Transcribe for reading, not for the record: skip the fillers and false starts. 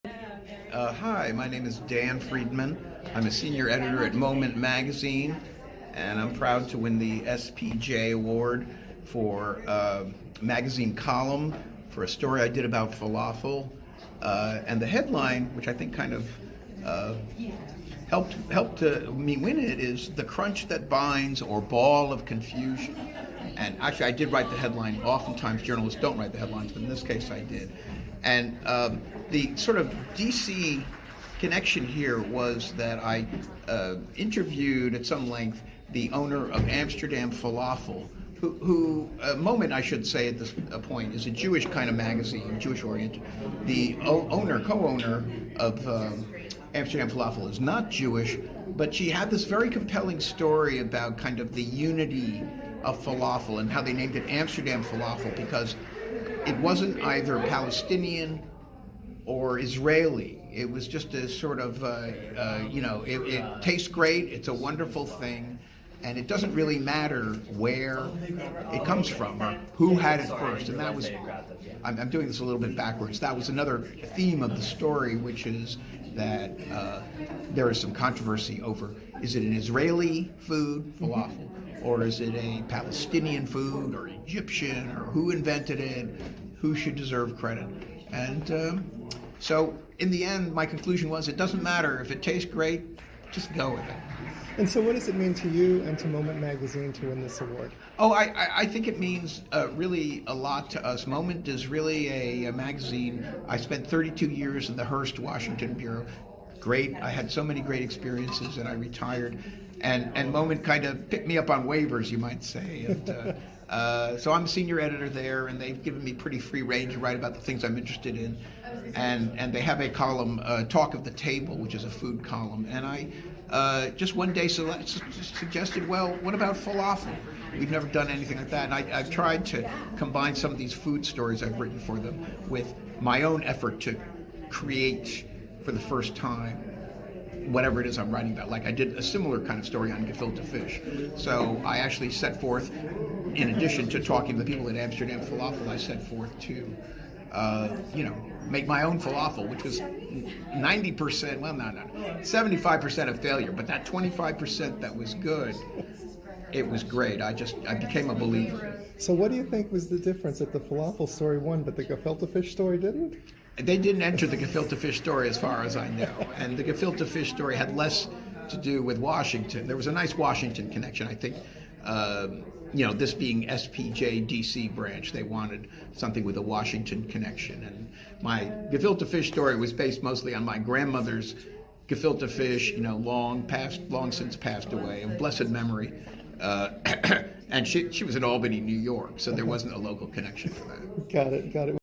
Hi, my name is Dan Freedman. I'm a senior editor at Moment Magazine, and I'm proud to win the SPJ Award for magazine column for a story I did about falafel. And the headline, which I think kind of helped me win it, is "The Crunch That Binds" or "Ball of Confusion." And actually, I did write the headline. Oftentimes, journalists don't write the headlines, but in this case, I did. And the sort of DC connection here was that I interviewed at some length the owner of Amsterdam Falafel, who Moment, I should say at this point, is a Jewish kind of magazine, Jewish-oriented. The co-owner of Amsterdam Falafel is not Jewish, but she had this very compelling story about kind of the unity of falafel and how they named it Amsterdam Falafel because it wasn't either Palestinian or Israeli. It was just a sort of, it tastes great, it's a wonderful thing, and it doesn't really matter where it comes from or who had it first. And that was, I'm doing this a little bit backwards, that was another theme of the story, which is that there is some controversy over, is it an Israeli food, falafel, or is it a Palestinian food or Egyptian, or who invented it, who should deserve credit? And so in the end, my conclusion was it doesn't matter. If it tastes great, just go with it. And so what does it mean to you and to Moment Magazine to win this award? Oh, I think it means really a lot to us. Moment is really a magazine. I spent 32 years in the Hearst, Washington bureau. Great. I had so many great experiences, and I retired. And Moment kind of picked me up on waivers, you might say. And so I'm a senior editor there, and they've given me pretty free rein to write about the things I'm interested in. And they have a column, Talk of the Table, which is a food column. And I just one day suggested, well, what about falafel? We've never done anything like that. And I've tried to combine some of these food stories I've written for them with my own effort to create, for the first time, whatever it is I'm writing about. Like I did a similar kind of story on gefilte fish. So I actually set forth, in addition to talking to the people at Amsterdam Falafel, I set forth to, make my own falafel, which was 90%, well, no, 75% of failure, but that 25% that was good, it was great. I became a believer. So what do you think was the difference that the falafel story won, but the gefilte fish story didn't? They didn't enter the gefilte fish story as far as I know. And the gefilte fish story had less to do with Washington. There was a nice Washington connection, I think. This being SPJ DC branch, they wanted something with a Washington connection. And my gefilte fish story was based mostly on my grandmother's gefilte fish, long since passed away, of blessed memory. And she was in Albany, New York, so there wasn't a local connection for that. Got it.